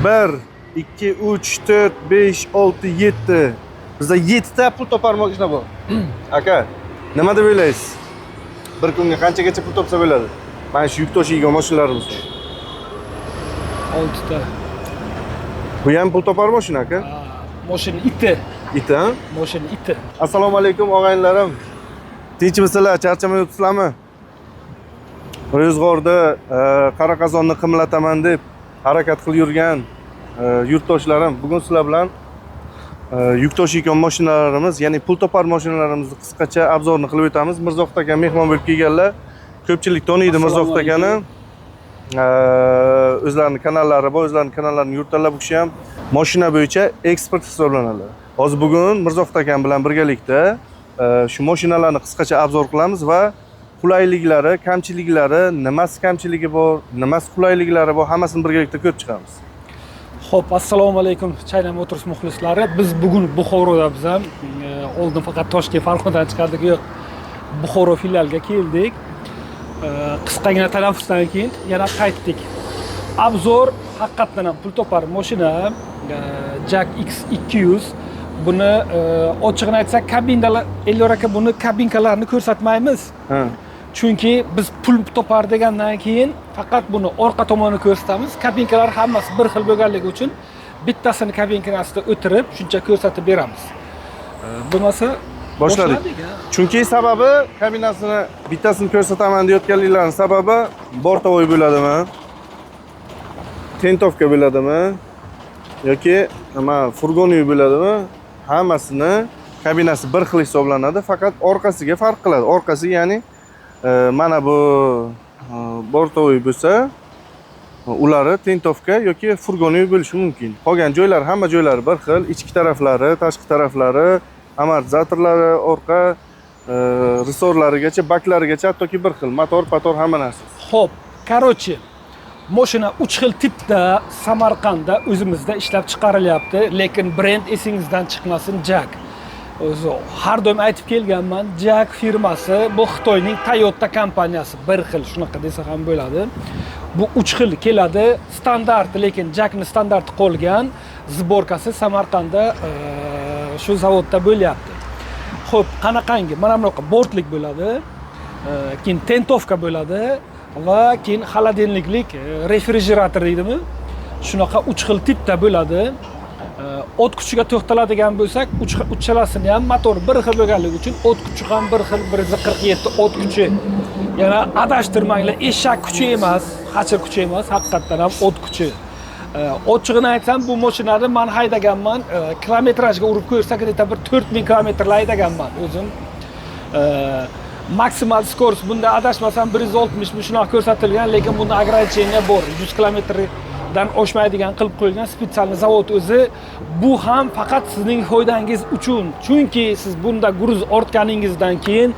1, 2, 3, 4, 5, 6, 7. Bizda 7 ta pul topar mashina bor. Aka, nima deb o'ylaysiz? Bir kunga qanchagacha pul topsa bo'ladi? Mana shu yuk tashiydigan mashinalarimiz. 6 ta. Bu ham pul topar mashina aka? Mashina iti. Iti, ha? Mashina iti. Assalomu alaykum og'aynilarim. Tinchmisizlar, charchamay o'tibsizlarmi? Ro'zg'orda Qaraqazonni qimlataman deb harakat qilib yurgan yurtdoshlarim, bugun sizlar bilan yuk tashiydigan mashinalarimiz, ya'ni pul topar mashinalarimizni qisqacha obzorni qilib o'tamiz. Mirzohid aka mehmon bo'lib kelganlar. Ko'pchilik taniydi Mirzohid akani. O'zlarining kanallari bor, o'zlarining kanallarini yuritadilar. Bu kishi ham mashina bo'yicha ekspert hisoblanadi. Hozir bugun Mirzohid akam bilan birgalikda shu mashinalarni qisqacha obzor qilamiz va qulayliklari, kamchiliklari, nimasi kamchiligi bor, nimasi qulayliklari bor, hammasini birgalikda ko'rib chiqamiz. Xo'p, assalomu alaykum China Motors muxlislari. Biz bugun Buxorodamiz ham. Oldin faqat Toshkent Farg'onadan chiqardik, yo'q. Buxoro filialiga keldik. Qisqagina tanaffusdan keyin yana qaytdik. Obzor haqiqatan ham pul topar mashina Jack X200. Buni ochiqni aytsak, kabinalar, Elyor aka, buni kabinkalarni ko'rsatmaymiz. Chunki biz pul topar degandan keyin faqat buni orqa tomonini ko'rsatamiz. Kabinkalar hammasi bir xil bo'lganligi uchun bittasini kabinkasida o'tirib shuncha ko'rsatib beramiz. Bo'lmasa boshladik. Chunki sababi kabinasini bittasini ko'rsataman deyotganliklaring sababi bortovoy bo'ladimi? Tentovka bo'ladimi? yoki nima furgonli bo'ladimi? Hammasini kabinasi bir xil hisoblanadi, faqat orqasiga farq qiladi. Orqasi ya'ni mana bu bortovoy bo'lsa, ulari tentovka yoki furgonli bo'lishi mumkin. Qolgan joylar, hamma joylari bir xil, ichki taraflari, tashqi taraflari, amortizatorlari, orqa resorlarigacha, baklarigacha hattoki bir xil, motor, pator hamma narsa. Xo'p, короче, mashina 3 xil tipda Samarqandda o'zimizda ishlab chiqarilyapti, lekin brend esingizdan chiqmasin, Jack. O'zi har doim aytib kelganman, Jack firmasi bu Xitoyning Toyota kompaniyasi, bir xil, shunaqa desa ham bo'ladi. Bu 3 xil keladi, standart, lekin Jackni standarti qolgan, zborkasi Samarqandda shu zavodda bo'lyapti. Xo'p, qanaqangi? Mana bunaqa bortlik bo'ladi, keyin tentovka bo'ladi va keyin xolodilniklik, refrigerator deydimi? Shunaqa 3 xil tipda bo'ladi. O't kuchiga to'xtaladigan bo'lsak, uchalasini ham motor bir xil bo'lganligi uchun o't kuchi ham bir xil, 147 o't kuchi. Yana adashtirmanglar, eshak kuchi emas, hachir kuchi emas, haqiqatdan ham o't kuchi. Ochiqni aytsam, bu mashinani men haydaganman, kilometrajga urib ko'rsak, bir 4000 kilometrlar haydaganman o'zim. Maksimal skorost bunda adashmasam 160 mi shunaqa ko'rsatilgan, lekin bunda ограничение bor. 100 kilometrdan oshmaydigan qilib qo'yilgan spetsial zavod o'zi. Bu ham faqat sizning foydangiz uchun. Chunki siz bunda gruz ortganingizdan keyin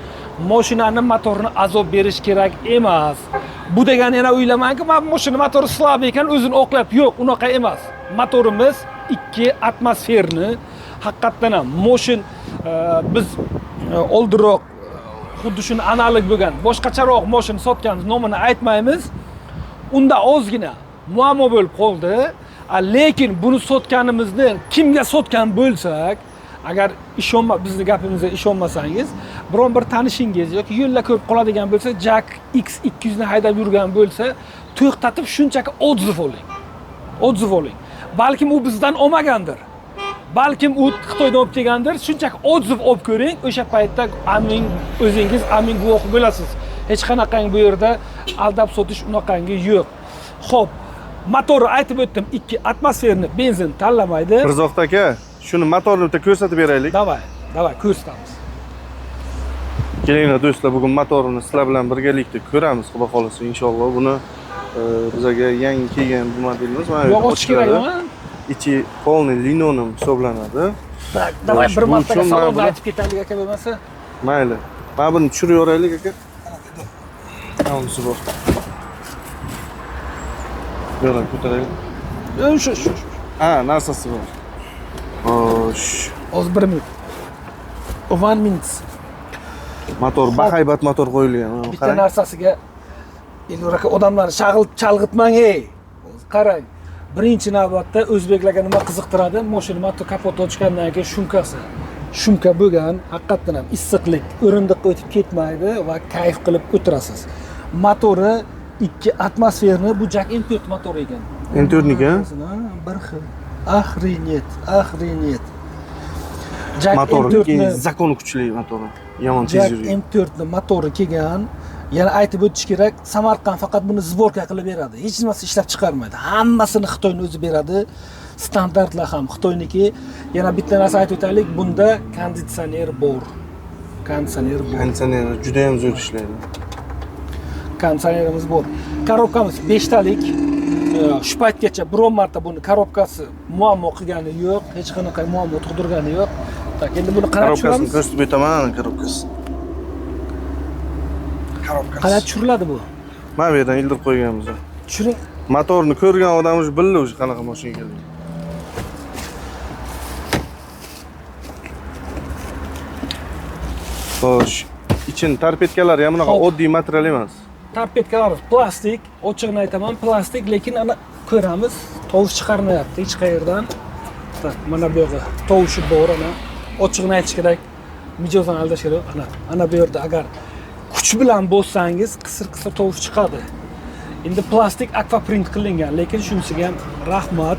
mashinaning motorini azob berish kerak emas. Bu degani yana o'ylamanki, men mashina motori slab ekan, o'zini oqlab, yo'q, unaqa emas. Motorimiz 2 atmosferni, haqiqatan ham mashina biz oldinroq xuddi shuni analog bo'lgan, boshqacharoq mashina sotganmiz, nomini aytmaymiz. Unda ozgina muammo bo'lib qoldi. Lekin buni sotganimizni kimga sotgan bo'lsak, agar bizni gapimizga ishonmasangiz, biron bir tanishingiz yoki yo'lda ko'rib qoladigan bo'lsa, Jack X200 ni haydab yurgan bo'lsa, to'xtatib shunchaki odziv oling. Odziv oling. Balkim u bizdan olmagandir. Balkim u Xitoydan olib kelgandir, shunchaki odziv olib ko'ring, o'sha paytda o'zingiz amin guvoh bo'lasiz. Hech qanaqangi bu yerda aldab sotish unaqangi yo'q. Xo'p, motorni aytib o'tdim, 2 atmosferni benzin tanlamaydi. Mirzohid aka, shuni motorni bitta ko'rsatib beraylik. Davay, ko'rsatamiz. Kelinglar do'stlar, bugun motorini sizlar bilan birgalikda ko'ramiz, xudo xolasa inshaalloh. Buni bizga yangi kelgan bu modelimiz. Mana ochish kerakmi? Ichi polniy linoleum hisoblanadi. Tak, davay bir martaga salonda aytib ketaylik aka bo'lmasa. Mayli. Mana buni tushirib yoraylik aka. Hamsi bor. Yo'q, ko'taraylik. Shu. Ha, narsasi bor. Xo'sh. Hozir 1 minut. 1 minute. Motor, bahaybat motor qo'yilgan. Bitta narsasiga Elyor aka, odamlarni chalg'itmang, ey. Qarang. birinchi navbatda o'zbeklarga nima qiziqtiradi? Mashina motor kapot ochgandan keyin shumka bo'lgan, haqiqatan ham issiqlik o'rindiqqa o'tib ketmaydi va kayf qilib o'tirasiz. Motori 2 atmosferni, bu Jak M4 motor ekan. M4niki? Bir xil. Axriniyat. Jak Motorniki M4ni zakon kuchli motori. Yomon tez Jak yurgan. M4ni motori kelgan. Yana aytib o'tish kerak, Samarqand faqat buni zborka qilib beradi. Hech narsa ishlab chiqarmaydi. Hammasini Xitoyning o'zi beradi. Standartlar ham Xitoyniki. Yana bitta narsa aytib o'taylik, bunda konditsioner bor. Konditsioner juda ham zo'r ishlaydi. Konditsionerimiz bor. Korobkamiz 5 talik. Shu paytgacha biron marta buni korobkasi muammo qilgani yo'q, hech qanaqa muammo tug'dirgani yo'q. Tak, endi buni qarab Korobkasini tushiramiz. ko'rsatib o'taman, korobkasi. Qanday tushiriladi bu? Mana bu yerdan ildirib qo'yganmiz. Tushiring. Motorni ko'rgan odam o'zi bildi o'sha qanaqa mashina ekanligini. Xo'sh, ichin torpedkalari ham bunaqa Hop. oddiy material emas. Torpedkalar plastik, ochiqni aytaman, plastik, lekin ana ko'ramiz, tovush chiqarmayapti hech qayerdan. Tak, mana bu yerda tovushi bor, ana. Ochiqni aytish kerak, mijozdan aldash kerak. Ana bu yerda agar kuch bilan bossangiz, qisir tovush chiqadi. Endi plastik aquaprint qilingan, lekin shunisiga ham rahmat.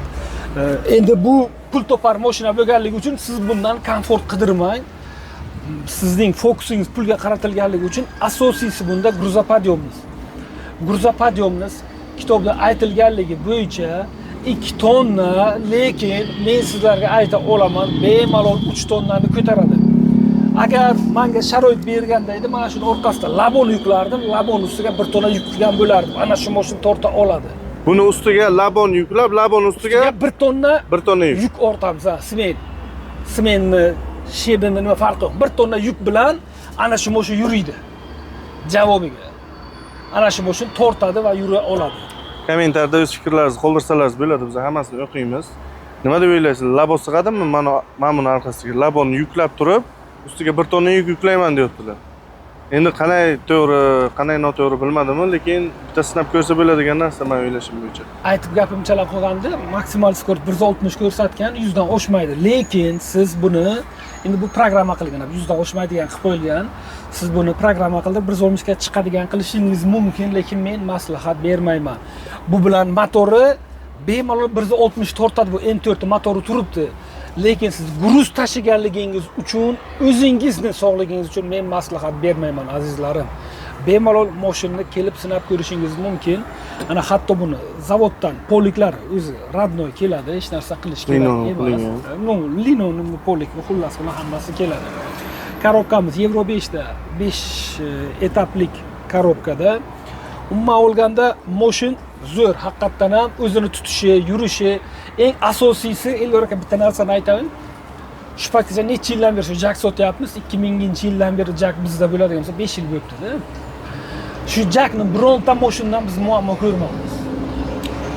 Endi bu pul topar mashina bo'lganligi uchun siz bundan komfort qidirmang. Sizning fokusingiz pulga qaratilganligi uchun asosiysi bunda gruzopodyomimiz kitobda aytilganligi bo'yicha 2 tonna, lekin men sizlarga ayta olaman, bemalol 3 tonnani ko'taradi. Agar menga sharoit berganda edi, mana shuni orqasida labon yuklardim, labon ustiga 1 tonna yuklan bo'lardim. Ana shu mashina torta oladi. Buni ustiga labon yuklab, labon ustiga 1 tonna yuk. Yuk ortamiz, sementni shebini nima farqi yo'q. 1 tonna yuk bilan ana shu mashina yuriydi. Javobiga. Ana shu mashina tortadi va yura oladi. Kommentarda o'z fikrlaringizni qoldirsalaringiz bo'ladi, biz hammasini o'qiymiz. Nima deb o'ylaysiz? Labon sig'adimi? Mana buni orqasiga labonni yuklab turib, ustiga 1 tonna yuk yuklayman deyaptilar. Endi qanday to'g'ri, qanday noto'g'ri bilmadim, lekin bitta sinab ko'rsa bo'ladigan narsa men o'ylashim bo'yicha. Aytib gapim chala qolganda, maksimal skort 160 ko'rsatgan, 100 dan oshmaydi. Lekin siz buni endi bu programma qilingan, 100 dan oshmaydigan qilib qo'yilgan. Siz buni programma qilib 160 ga chiqadigan qilishingiz mumkin, lekin men maslahat bermayman. Bu bilan motori bemalol 160 tortadi, bu M4 motori turibdi. Lekin siz gruz tashiganligingiz uchun, o'zingizni sog'ligingiz uchun men maslahat bermayman, azizlarim. Bemalol mashinani kelib sinab ko'rishingiz mumkin. Ana hatto buni zavoddan poliklar o'zi radnoy keladi, hech narsa qilish kerak emas. Linoni polikni xullas buni hammasi keladi. Korobkamiz Euro 5 da 5 etaplik korobkada. Umuman olganda mashin zo'r, haqiqatan ham o'zini tutishi, yurishi, eng asosiysi, Elyoraka bitta narsani aytaman. Shu paytgacha necha yildan beri shu Jak sotyapmiz? 2000-yildan beri Jak bizda bo'ladigan bo'lsa 5 yil bo'libdi-da. Shu Jakni bironta mashindan biz muammo ko'rmaymiz.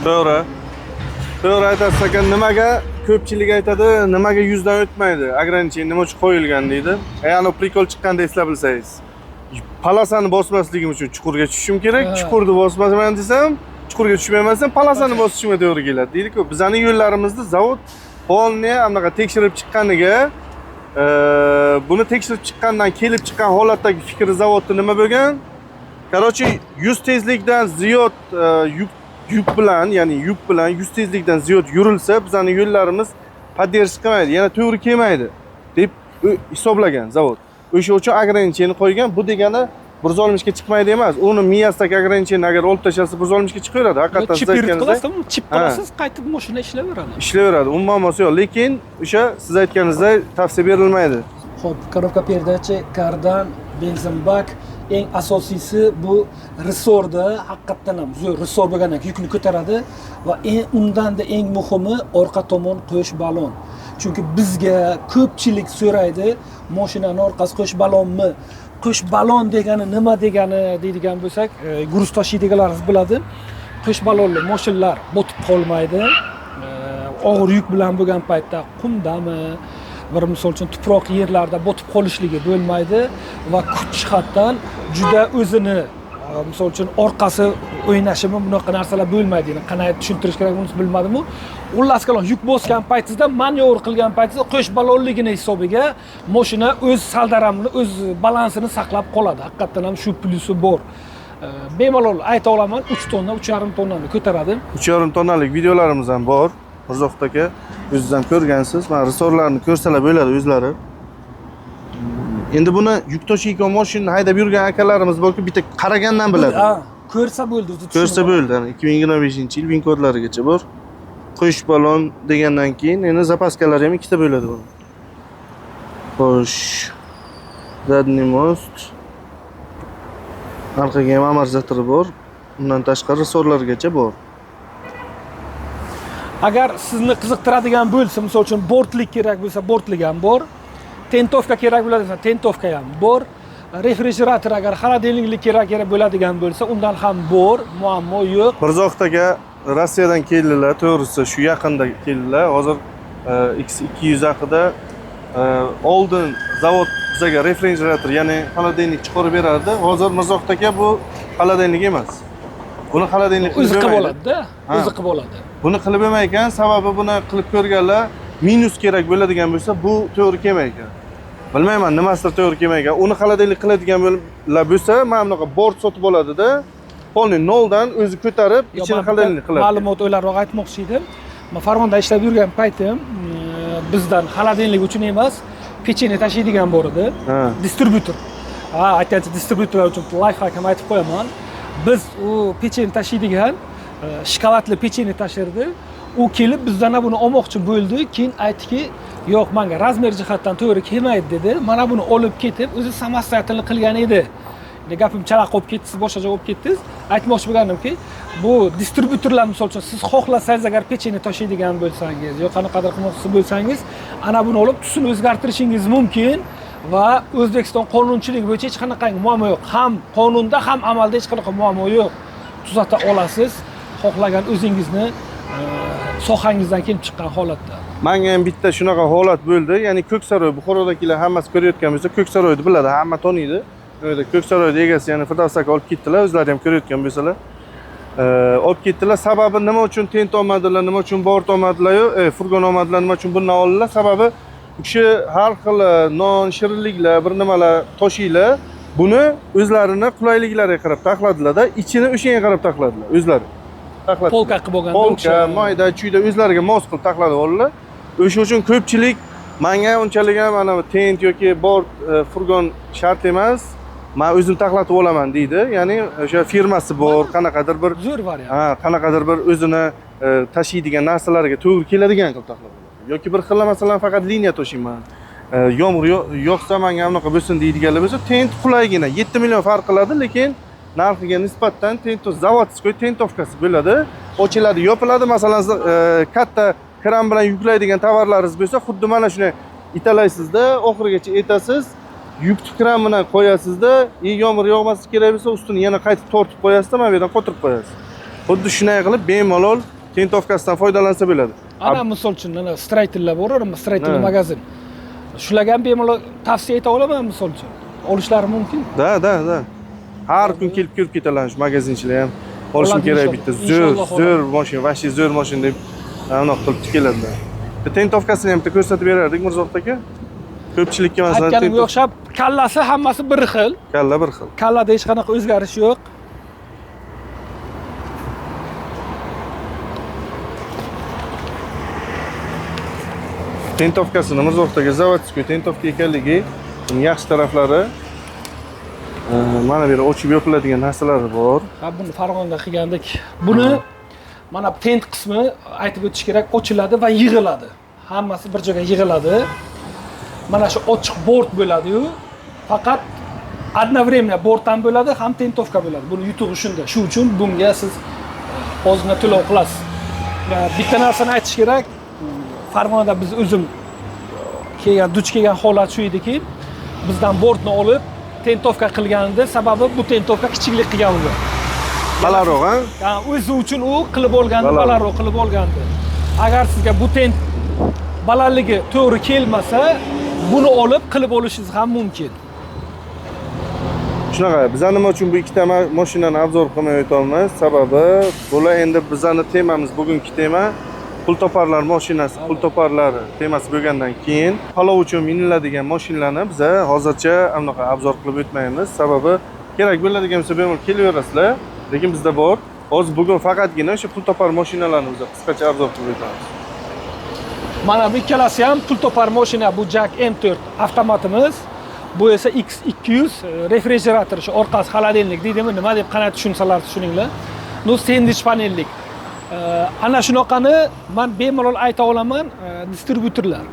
To'g'ri. To'g'ri aytasiz ekan, nimaga ko'pchilik aytadi, nimaga 100 dan o'tmaydi? Ограничение nima uchun qo'yilgan deydi. Ana prikol chiqqanda eslab bilsangiz. Palasani bosmasligim uchun chuqurga tushishim kerak. Chuqurni bosmaman desam, chuqurga tushmayman desam, palasani bosishimga to'g'ri keladi. Deydi-ku, bizning yo'llarimizda zavod polni anaqa tekshirib chiqqaniga, buni tekshirib chiqqandan kelib chiqqan holatdagi fikri zavodda nima bo'lgan? Короче, 100 tezlikdan ziyod yuk bilan 100 tezlikdan ziyod yurilsa, bizning yo'llarimiz поддержка qilmaydi, yana to'g'ri kelmaydi deb hisoblagan zavod. O'sha uchun ограничение qo'ygan. Bu degani 160 ga chiqmaydi emas. Uni miyasidagi ограничение agar olib tashlasa 160 ga chiqaveradi. Haqiqatan siz aytganingizdek, chip qilasiz, qaytib mashina ishlayveradi. Ishlayveradi. Umuman muammosi yo'q, lekin o'sha siz aytganingizdek tavsiya berilmaydi. Xo'p, korobka perdachi, kardan, benzin bak, eng asosiysi bu resorda haqiqatan ham zo'r resor bo'lgandan keyin yukni ko'taradi va undanda eng muhimi orqa tomon qo'sh balon. Chunki bizga ko'pchilik so'raydi, mashinani orqasi qo'sh balonmi? Qo'sh balon degani nima degani deydigan bo'lsak, gruz tashiydiganlarimiz biladi. Qo'sh balonli mashinalar botib qolmaydi. Og'ir yuk bilan bo'lgan paytda qumdami, bir misol uchun tuproq yerlarda botib qolishligi bo'lmaydi va kuch jihatdan juda o'zini misol uchun orqasi o'ynashimi bunaqa narsalar bo'lmaydi. Qanday tushuntirish kerak buni bilmadim-u. Xullas kalom yuk bosgan paytingizda manevr qilgan paytingizda qo'sh balonligini hisobiga mashina o'z saldaramini, o'z balansini saqlab qoladi. Haqiqatan ham shu plyusi bor. Bemalol ayta olaman 3 tonna, 3,5 tonnani ko'taradi. 3,5 tonnalik videolarimiz ham bor. Mirzohid aka, o'zingiz ham ko'rgansiz. Mana risorlarni ko'rsalar bo'ladi o'zlari. Endi buni yuk tashiyotgan mashinani haydab yurgan akalarimiz borki, bitta qaragandan biladi. Ko'rsa bo'ldi, o'zi Ko'rsa bo'ldi. 2025-yil bin kodlarigacha bor. Qo'sh balon degandan keyin endi zapaskalar ham ikkita bo'ladi buni. Xo'sh. Zadniy most. Orqaga ham amortizatori bor. Undan tashqari risorlargacha bor. Agar sizni qiziqtiradigan bo'lsa, misol uchun bortlik kerak bo'lsa, bortlik ham bor. Tentovka kerak bo'ladi desa, tentovka ham bor. Refrigerator agar xolodilniklik kerak bo'ladigan bo'lsa, undan ham bor, muammo yo'q. Mirzohid aka Rossiyadan keldilar, to'g'risi shu yaqinda keldilar. Hozir X200 haqida oldin zavod bizga refrigerator, ya'ni xolodilnik chiqarib berardi. Hozir Mirzohid aka bu xolodilnik emas. Buni xolodilnik o'zi qilib oladi-da, o'zi qilib oladi. Buni qilib ekan, sababi buni qilib ko'rganlar minus kerak bo'ladigan bo'lsa, bu to'g'ri kelmaydi. Bilmayman, nimasidir to'g'ri kelmaydi. Uni xolodilnik qiladigan bo'lsa, mana bunaqa bort sotib oladi-da, polni noldan o'zi ko'tarib, ichini xolodilnik qiladi. Ma'lumot o'ylarroq aytmoqchi edim. Men Farg'onada ishlab yurgan paytim, bizdan xolodilnik uchun emas, pechene tashiydigan bor edi. Distributor. Aytgancha distributorlar uchun lifehack ham aytib qo'yaman. Biz u pechene tashiydigan shokoladli pechene tashirdi. U kelib bizdan buni olmoqchi bo'ldi, keyin aytdiki, "Yo'q, menga razmer jihatdan to'g'ri kelmaydi" dedi. Mana buni olib ketib, o'zi samostoятельно qilgan edi. Gapim chalaq olib ketdi, siz boshqa joyga olib ketdingiz. Aytmoqchi bo'lganimki, bu distributorlar misol uchun siz xohlasangiz agar pechene tashiydigan bo'lsangiz, yo qanaqadir qilmoqchi bo'lsangiz, ana buni olib tusini o'zgartirishingiz mumkin va O'zbekiston qonunchiligi bo'yicha hech qanaqangi muammo yo'q. Ham qonunda, ham amalda hech qanaqa muammo yo'q. Tuzata olasiz, xohlagan o'zingizni sohangizdan kelib chiqqan holatda. Menga ham bitta shunaqa holat bo'ldi. Ya'ni Ko'ksaroy, Buxorodagilar hammasi ko'rayotgan bo'lsa, Ko'ksaroyni biladi, hamma taniydi. O'yda Ko'ksaroyda egasi, ya'ni Firdavs aka olib ketdilar, o'zlari ham ko'rayotgan bo'lsalar. Olib ketdilar. Sababi nima uchun tent olmadilar, nima uchun bort olmadilar-yu, furgon olmadilar, nima uchun bundan oldilar? Sababi u kishi har xil non, shirinliklar, bir nimalar toshiylar. Buni o'zlarini qulayliklariga qarab taxladilar-da, ichini o'shanga qarab taxladilar o'zlari. Polka qilib bo'lgan. Polka, mayda, chuyda o'zlariga mos qilib taxladi oldilar. O'sha uchun ko'pchilik menga unchalik ham mana tent yoki bort furgon shart emas, men o'zim taxlatib olaman deydi. Ya'ni o'sha firmasi bor, qanaqadir bir zo'r variant. Qanaqadir bir o'zini tashiydigan narsalarga to'g'ri keladigan qilib taxlab. Yoki bir xil masalan faqat liniya toshiyman. Yomg'ir yo'qsa menga bunaqa bo'lsin deydiganlar bo'lsa, tent qulaygina 7 million farq qiladi, lekin narxiga nisbatan zavodskiy tentovkasi bo'ladi. Ochiladi, yopiladi. Masalan, katta kran bilan yuklaydigan tovarlaringiz bo'lsa, xuddi mana shuni italaysizda, oxirigacha etasiz, yukni kran bilan qo'yasizda, yomg'ir yog'masi kerak bo'lsa, ustini yana qaytib tortib qo'yasizda, mana bu yerdan qotirib qo'yasiz. Xuddi shunday qilib bemalol tentovkasidan foydalansa bo'ladi. Ana misol uchun mana straytillar bor, straytil magazin. Shularga ham bemalol tavsiya eta olaman misol uchun. Olishlari mumkin. Da. Har kun kelib ko'rib ketadilar shu magazinchilar ham. Olishim kerak bitta zo'r mashina, vashi zo'r mashina deb anaqa qilib keladilar. Tentovkasini ham bitta ko'rsatib berardik Mirzohid aka. Ko'pchilikka masalan aytganimga o'xshab, kallasi hammasi bir xil. Kalla bir xil. Kallada hech qanaqa o'zgarish yo'q. Tentovkasini Mirzohid aka zavodskiy tentovka ekanligi, yaxshi taraflari mana bu yerda ochib yopiladigan narsalari bor. Ha, buni Farg'onada qilgandik. Buni mana tent qismi aytib o'tish kerak, ochiladi va yig'iladi. Hammasi bir joyga yig'iladi. Mana shu ochiq bort bo'ladi-yu, faqat одновременно bort ham bo'ladi, ham tentovka bo'ladi. Buni yutug'i shunda. Shu uchun bunga siz ozgina to'lov qilasiz. Bitta narsani aytish kerak. Farg'onada biz o'zim duch kelgan holat shu ediki, bizdan bortni olib tentovka qilganida sababi bu tentovka kichiklik qilgan edi. Balandroq, ha? O'zi uchun u qilib olgandi, balandroq qilib olgandi. Agar sizga bu tent balandligi to'g'ri kelmasa, buni olib qilib olishingiz ham mumkin. Shunaqa, bizlar nima uchun bu ikkita mashinani obzor qilmay o'tamiz? Sababi, bular endi bizning temamiz, bugungi tema pul toparlar mashinasi, pul toparlari temasi bo'lgandan keyin palov uchun miniladigan mashinalarni biz hozircha anaqa obzor qilib o'tmaymiz. Sababi, kerak bo'ladigan bo'lsa bemalol kelaverasizlar, lekin bizda bor. Hozir bugun faqatgina o'sha pul topar mashinalarni biz qisqacha obzor qilib o'tamiz. Mana bu ikkalasi ham pul topar mashina, bu Jack M4 avtomatimiz. Bu esa X200 refrigerator, shu orqasi xolodilnik deydimi, nima deb qanday tushunsalar tushuninglar. Nu sandwich panellik. Ana shunaqani men bemalol ayta olaman, distributorlar.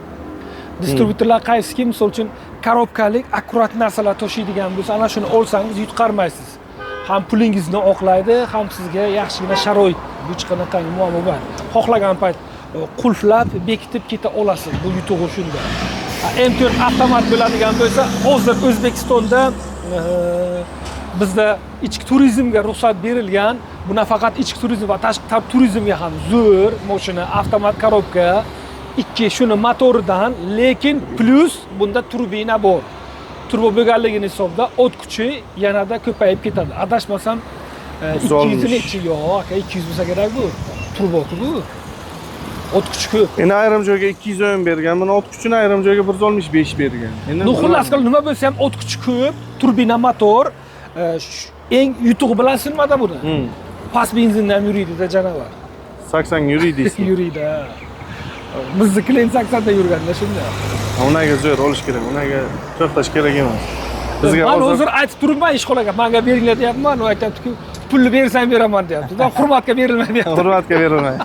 Distributorlar qaysiki, misol uchun korobkalik akkurat narsalar to'shiydigan bo'lsa, ana shuni olsangiz yutqarmaysiz. Ham pulingizni oqlaydi, ham sizga yaxshigina sharoit, hech qanaqa muammo bor. Xohlagan payt qulflab, bekitib keta olasiz. Bu yutug'i shunda. M4 avtomat bo'ladigan bo'lsa, hozir O'zbekistonda bizda ichki turizmga ruxsat berilgan. Bu nafaqat ichki turizm va tashqi turizmga ham zo'r mashina, avtomat korobka, ikki shuni motoridan, lekin plus bunda turbina bor. Turbo bo'lganligini hisobda o't kuchi yanada ko'payib ketadi. Adashmasam 200 nechi yo'q, 200 bo'lsa kerak bu. Turbo-ku bu. O't kuchi ko'p. Endi ayrim joyga 210 bergan, buni o't kuchini ayrim joyga 165 bergan. Endi xullas qilib nima bo'lsa ham o't kuchi ko'p, turbina motor, eng yutug'i bilan sinmada buni. Past benzinda ham yuriydi-da janavar. 80 yuriydi. Yuriydi. Bizni klient 80 da yurganda shunda. Unaga zo'r olish kerak, unaga to'xtash kerak emas. Bizga hozir aytib turibman ishxonaga, menga beringlar deyapman, u aytibdi-ku, pulni bersang beraman deyapti. Hurmatga berilmaydi deyapti. Hurmatga berilmaydi.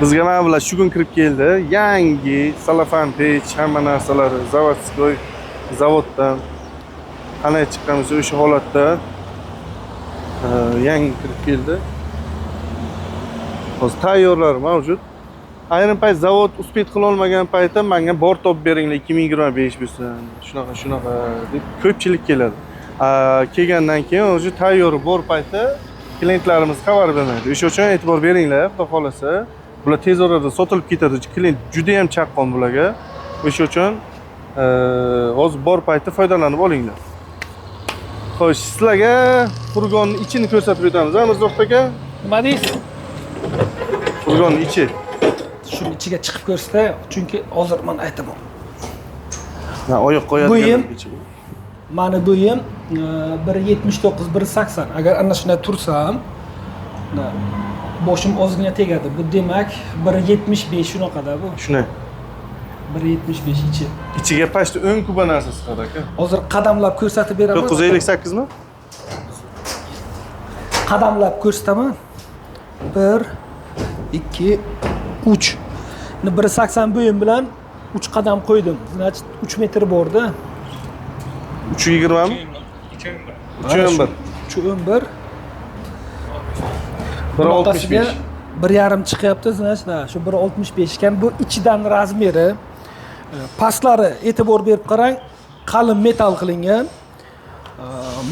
Bizga mana bular shu kun kirib keldi. Yangi salafan pech, hamma narsalari zavodskoy, zavoddan qanday chiqqanimiz o'sha holatda yangi kirib keldi. Hozir tayyorlar mavjud. Ayrim payt zavod uspet qila olmagan paytda menga bor topib beringlar 2025 bo'lsin. Shunaqa deb ko'pchilik keladi. Kelgandan keyin o'sha tayyor bor paytda klientlarimiz xabar bermaydi. O'sha uchun e'tibor beringlar, xudo xolasa. Bular tez orada sotilib ketadi. Klient juda ham chaqqon bularga. O'sha uchun hozir bor paytda foydalanib olinglar. Xo'sh, sizlarga furgonning ichini ko'rsatib o'tamiz, Mirzoq aka. Nima deysiz? Furgonning ichi. Shuni ichiga chiqib ko'rsatay, chunki hozir men aytaman. Ha, oyoq qo'yadigan ichi. Mani bo'yim 1.79, 1.80. Agar ana shunday tursam, boshim ozgina tegadi. Bu demak 1.75 shunaqada bu. Shunday. 1.75 ichi. Ichiga pashta 10 kuba narsa sig'adi aka. Hozir qadamlab ko'rsatib beraman. 958 mi? Qadamlab ko'rsataman. 1 2 3. 1.80 bo'yim bilan 3 qadam qo'ydim. Значит 3 metr borda. 320 mi? 311. 311. 1.65. 1.5 chiqyapti, значит, shu 1.65 ekan. Bu ichidan razmeri, pastlari e'tibor berib qarang, qalin metal qilingan.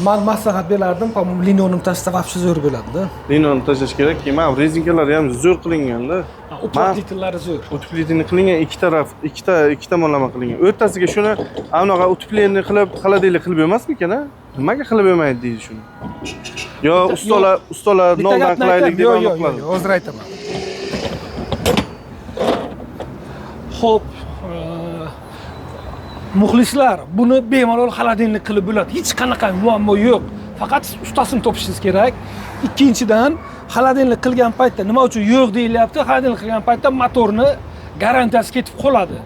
Men maslahat berardim, по-моему, linoleum tashlab вообще zo'r bo'ladi-da. Linoleum tashlash kerak. Keyin rezinkalari ham zo'r qilingan-da. Utepleительlari zo'r. Utepleительni qilingan ikki taraf, ikki tomonlama qilingan. O'rtasiga shuni anaqa utepleительni qilib, xolodilnik qilib emasmikan, ha? Nimaga qilib emaydi deydi shuni. Yo, ustalar noldan qilaylik deb aniqladi. Hozir aytaman. Xo'p, muxlislar, buni bemalol xolodilnik qilib bo'ladi. Hech qanaqa muammo yo'q. Faqat ustasini topishingiz kerak. Ikkinchidan, xolodilnik qilgan paytda nima uchun yo'q deyilyapti? Xolodilnik qilgan paytda motorni garantiyasi ketib qoladi.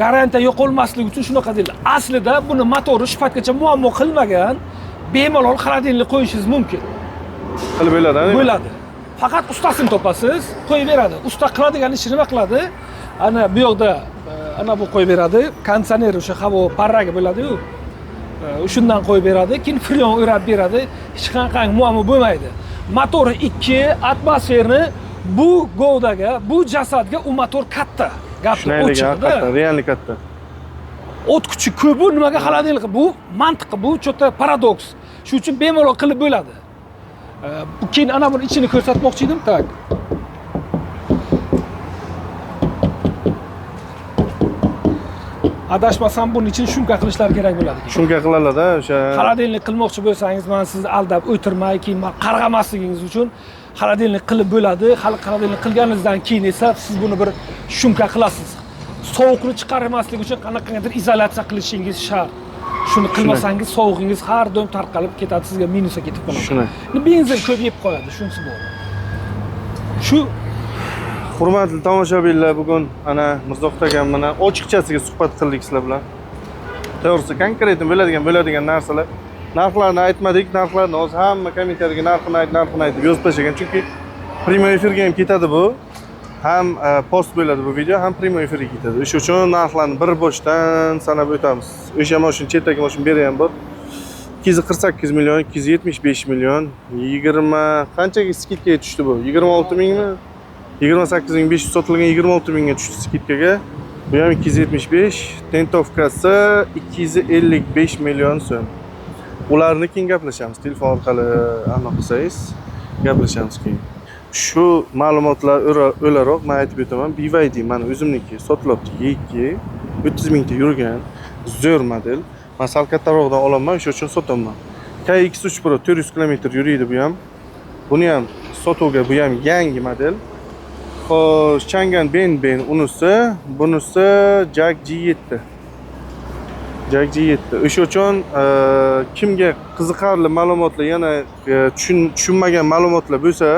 Garantiya yo'qolmasligi uchun shunaqa deyiladi. Aslida buni motori shu paytgacha muammo qilmagan, bemalol xolodilnik qo'yishingiz mumkin. Qilib bo'ladi, bo'ladi. Faqat ustasini topasiz, qo'yib beradi. Usta qiladigan ishni nima qiladi? Ana bu yoqda ana bu qo'yib beradi. Konditsioner o'sha havo parragi bo'ladi-ku. Shundan qo'yib beradi, keyin freon o'rab beradi. Hech qanaqa muammo bo'lmaydi. Motori 2 atmosferni bu govdaga, bu jasadga u motor katta. Gapni katta, realni katta. O't kuchi ko'p, bu nimaga xolodilnik? Bu mantiqi, bu cho'ta paradoks. Shuning uchun bemalol qilib bo'ladi. Keyin ana buni ichini ko'rsatmoqchi edim, tak. Adashmasam buning uchun shunqa qilishlar kerak bo'ladi. Shunga qiladi-da o'sha. Xolodilnik qilmoqchi bo'lsangiz, men sizni aldab o'tirmay, keyin qarg'amasligingiz uchun xolodilnik qilib bo'ladi. Hali xolodilnik qilganingizdan keyin esa siz buni bir shunqa qilasiz. Sovuqni chiqarmaslik uchun qanaqadir izolyatsiya qilishingiz shart. Shuni qilmasangiz sovuqingiz har doim tarqalib ketadi, sizga minusga ketib qoladi. Shuni. Benzin ko'p yeb qo'yadi, shunisi bor. Shu Hurmatli tomoshabinlar, bugun ana Mirzohid akam bilan ochiqchasiga suhbat qildik sizlar bilan. To'g'risi, konkretni bo'ladigan narsalar. Narxlarni aytmadik, narxlarni hozir hamma kommentariyga narxini ayt deb yozib tashlagan, chunki primo efirga ham ketadi bu. Ham post bo'ladi bu video, ham primo efirga ketadi. O'sha uchun narxlarni bir boshdan sanab o'tamiz. O'sha mashina, chetdagi mashina beri ham bor. 248 million, 275 million, 20 qanchaga skidkaga tushdi bu? 26 mingmi? 28.500 sotilgan 26 mingga tushdi skidkaga. Bu ham 275, tentovkasi 255 million so'm. Ularni keyin gaplashamiz. Telefon orqali aniq qilsangiz gaplashamiz keyin. Shu ma'lumotlar o'laroq men aytib o'taman. BYD mana o'zimniki sotilyapti. Yeki 30 mingta yurgan, zo'r model. Men sal kattaroqdan olaman, o'sha uchun sotaman. KX3 Pro 400 km yuriydi bu ham. Buni ham sotuvga, bu ham yangi model. Xo'sh, Changan Ben bunisi Jag G7. Jag G7. O'sha uchun kimga qiziqarli ma'lumotlar, yana tushunmagan ma'lumotlar bo'lsa,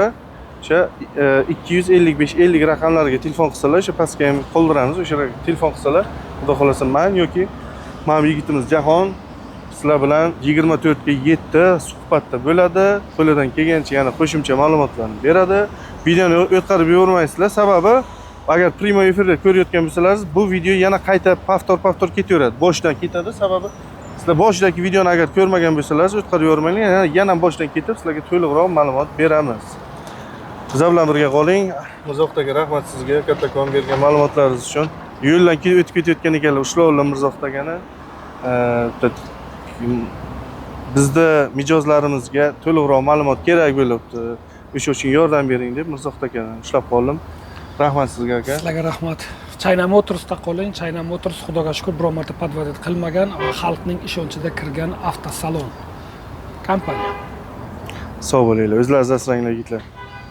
o'sha 255-50 raqamlariga telefon qilsalar, o'sha pastga ham qoldiramiz. O'sha telefon qilsalar, xudo xolasa men yoki mana bu yigitimiz Jahon sizlar bilan 24/7 suhbatda bo'ladi. Qo'lidan kelgancha yana qo'shimcha ma'lumotlarni beradi. Videoni o'tkazib yubormaysizlar, sababi agar primo efirda ko'rayotgan bo'lsangiz, bu video yana qayta повтор ketaveradi. Boshdan ketadi, sababi sizlar boshdagi videoni agar ko'rmagan bo'lsangiz, o'tkazib yubormanglar, yana boshdan ketib sizlarga to'liqroq ma'lumot beramiz. Bizlar bilan birga qoling. Mirzohid aka, rahmat sizga kattakon bergan ma'lumotlaringiz uchun. Yo'ldan o'tib ketayotgan ekanlar, ushlovlar Mirzohid akani. Bizda mijozlarimizga to'liqroq ma'lumot kerak bo'libdi. O'sha uchun yordam bering deb Mirzohid akani ushlab qoldim. Rahmat sizga aka. Sizlarga rahmat. China Motorsda qoling. China Motors xudoga shukr biror marta podvozit qilmagan va xalqning ishonchiga kirgan avtosalon kompaniya. Sog' bo'linglar. O'zlaringizni asranglar yigitlar.